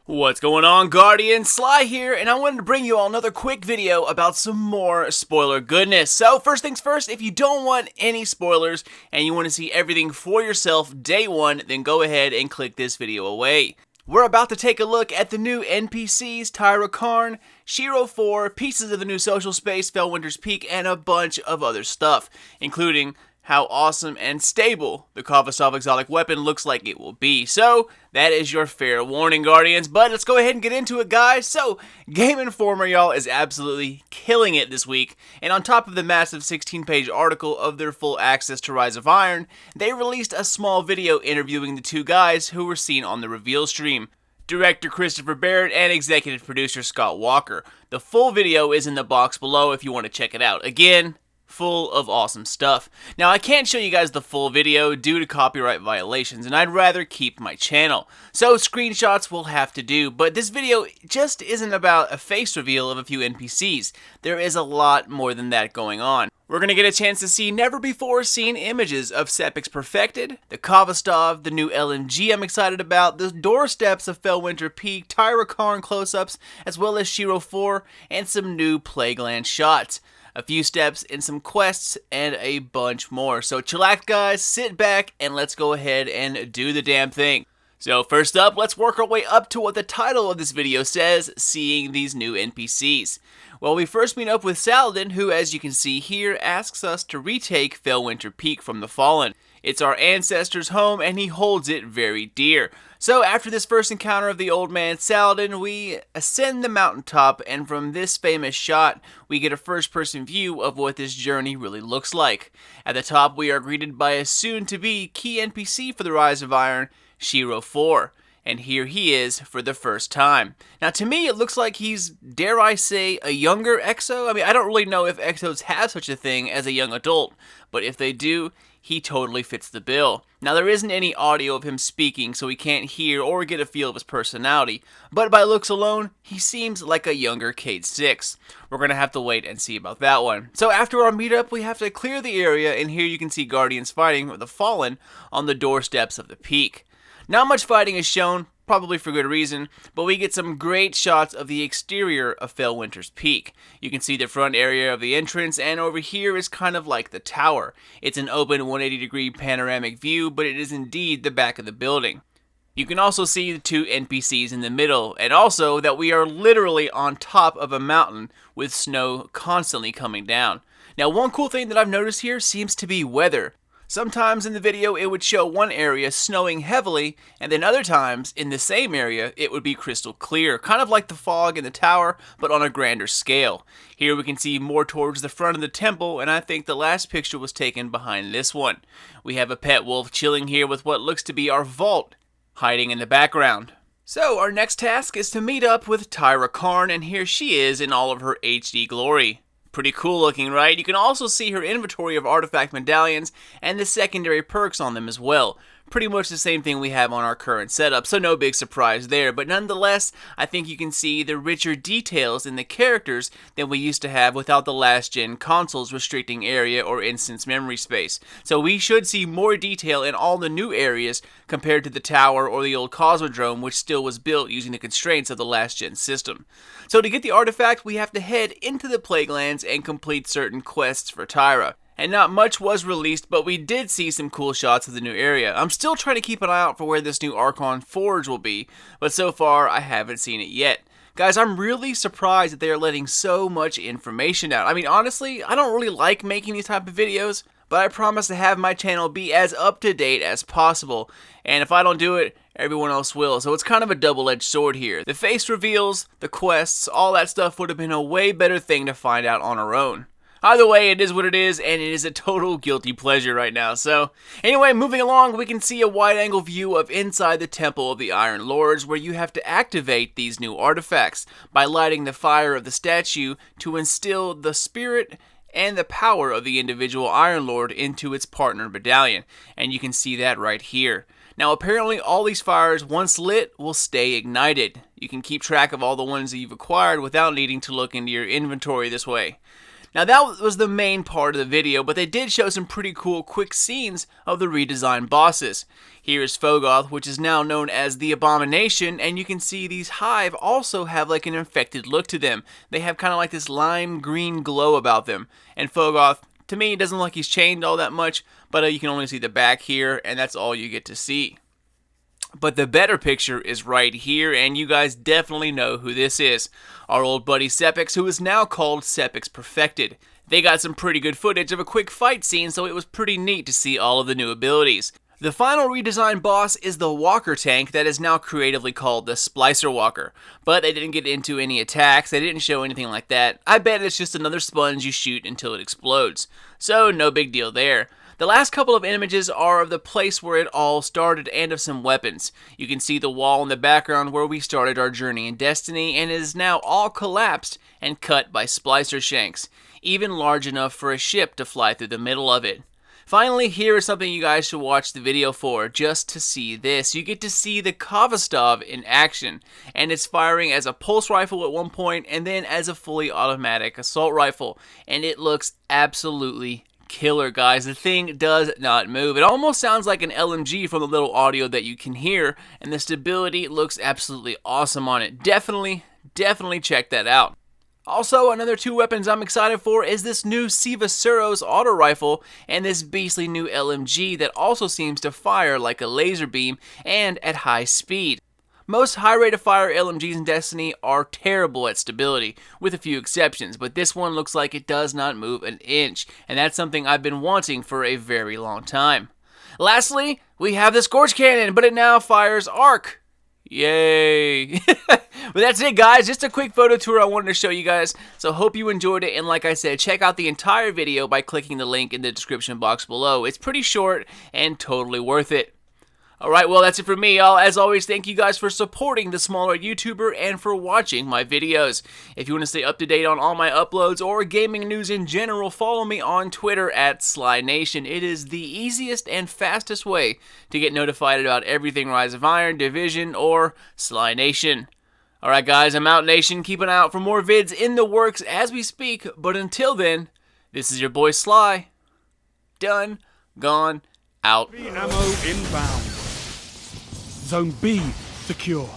What's going on, Guardians? Sly here, and I wanted to bring you all another quick video about some more spoiler goodness. So first things first, if you don't want any spoilers and you want to see everything for yourself day one, then go ahead and click this video away. We're about to take a look at the new NPCs, Tyra Karn, Shiro4, pieces of the new social space, Felwinter Peak, and a bunch of other stuff, including how awesome and stable the Khovostov exotic weapon looks like it will be. So, that is your fair warning, Guardians, but let's go ahead and get into it, guys. So, Game Informer, y'all, is absolutely killing it this week, and on top of the massive 16-page article of their full access to Rise of Iron, they released a small video interviewing the two guys who were seen on the reveal stream. Director Christopher Barrett and executive producer Scott Walker. The full video is in the box below if you want to check it out. Again, full of awesome stuff. Now, I can't show you guys the full video due to copyright violations, and I'd rather keep my channel. So, screenshots will have to do, but this video just isn't about a face reveal of a few NPCs. There is a lot more than that going on. We're going to get a chance to see never-before-seen images of Sepiks Perfected, the Khovostov, the new LMG I'm excited about, the doorsteps of Felwinter Peak, Tyra Karn close-ups, as well as Shiro4, and some new Plagueland shots. A few steps in some quests, and a bunch more. So chillax, guys, sit back, and let's go ahead and do the damn thing. So first up, let's work our way up to what the title of this video says, seeing these new NPCs. Well, we first meet up with Selden, who, as you can see here, asks us to retake Felwinter Peak from the Fallen. It's our ancestors' home, and he holds it very dear. So after this first encounter of the old man Selden, we ascend the mountaintop, and from this famous shot, we get a first-person view of what this journey really looks like. At the top, we are greeted by a soon-to-be key NPC for the Rise of Iron, Shiro4. And here he is for the first time. Now, to me, it looks like he's, dare I say, a younger Exo. I mean, I don't really know if Exos have such a thing as a young adult, but if they do, he totally fits the bill. Now, there isn't any audio of him speaking, so we can't hear or get a feel of his personality, but by looks alone, he seems like a younger Cade 6. We're going to have to wait and see about that one. So after our meetup, we have to clear the area, and here you can see Guardians fighting with the Fallen on the doorsteps of the peak. Not much fighting is shown, probably for good reason, but we get some great shots of the exterior of Felwinter's Peak. You can see the front area of the entrance, and over here is kind of like the tower. It's an open 180-degree panoramic view, but it is indeed the back of the building. You can also see the two NPCs in the middle, and also that we are literally on top of a mountain with snow constantly coming down. Now, one cool thing that I've noticed here seems to be weather. Sometimes in the video it would show one area snowing heavily, and then other times in the same area it would be crystal clear, kind of like the fog in the tower, but on a grander scale. Here we can see more towards the front of the temple, and I think the last picture was taken behind this one. We have a pet wolf chilling here with what looks to be our vault hiding in the background. So our next task is to meet up with Tyra Karn, and here she is in all of her HD glory. Pretty cool looking, right? You can also see her inventory of artifact medallions and the secondary perks on them as well. Pretty much the same thing we have on our current setup, so no big surprise there. But nonetheless, I think you can see the richer details in the characters than we used to have without the last-gen consoles restricting area or instance memory space. So we should see more detail in all the new areas compared to the tower or the old Cosmodrome, which still was built using the constraints of the last-gen system. So to get the artifact, we have to head into the Plaguelands and complete certain quests for Tyra. And not much was released, but we did see some cool shots of the new area. I'm still trying to keep an eye out for where this new Archon Forge will be, but so far I haven't seen it yet. Guys, I'm really surprised that they are letting so much information out. I mean, honestly, I don't really like making these type of videos, but I promise to have my channel be as up-to-date as possible. And if I don't do it, everyone else will. So it's kind of a double-edged sword here. The face reveals, the quests, all that stuff would have been a way better thing to find out on our own. Either way, it is what it is, and it is a total guilty pleasure right now. So, anyway, moving along, we can see a wide-angle view of inside the Temple of the Iron Lords, where you have to activate these new artifacts by lighting the fire of the statue to instill the spirit and the power of the individual Iron Lord into its partner medallion, and you can see that right here. Now, apparently, all these fires, once lit, will stay ignited. You can keep track of all the ones that you've acquired without needing to look into your inventory this way. Now that was the main part of the video, but they did show some pretty cool quick scenes of the redesigned bosses. Here is Phogoth, which is now known as the Abomination, and you can see these hive also have like an infected look to them. They have kind of like this lime green glow about them. And Phogoth, to me, it doesn't look like he's chained all that much, but you can only see the back here, and that's all you get to see. But the better picture is right here, and you guys definitely know who this is. Our old buddy Sepiks, who is now called Sepiks Perfected. They got some pretty good footage of a quick fight scene, so it was pretty neat to see all of the new abilities. The final redesigned boss is the Walker tank that is now creatively called the Splicer Walker. But they didn't get into any attacks, they didn't show anything like that. I bet it's just another sponge you shoot until it explodes. So no big deal there. The last couple of images are of the place where it all started and of some weapons. You can see the wall in the background where we started our journey in Destiny, and it is now all collapsed and cut by splicer shanks, even large enough for a ship to fly through the middle of it. Finally, here is something you guys should watch the video for, just to see this. You get to see the Khovostov in action, and it's firing as a pulse rifle at one point, and then as a fully automatic assault rifle, and it looks absolutely killer, guys. The thing does not move. It almost sounds like an LMG from the little audio that you can hear, and the stability looks absolutely awesome on it. Definitely check that out. Also, another two weapons I'm excited for is this new Suros auto rifle and this beastly new LMG that also seems to fire like a laser beam and at high speed. Most high rate of fire LMGs in Destiny are terrible at stability, with a few exceptions, but this one looks like it does not move an inch, and that's something I've been wanting for a very long time. Lastly, we have the Scorch Cannon, but it now fires arc. Yay! But that's it, guys. Just a quick photo tour I wanted to show you guys, so hope you enjoyed it, and like I said, check out the entire video by clicking the link in the description box below. It's pretty short and totally worth it. Alright, well that's it for me, y'all. As always, thank you guys for supporting the smaller YouTuber and for watching my videos. If you want to stay up to date on all my uploads or gaming news in general, follow me on Twitter at SlyNation. It is the easiest and fastest way to get notified about everything Rise of Iron, Division, or Sly Nation. Alright guys, I'm out, Nation. Keep an eye out for more vids in the works as we speak, but until then, this is your boy Sly. Done, gone, out. Ammo inbound. Zone B secure.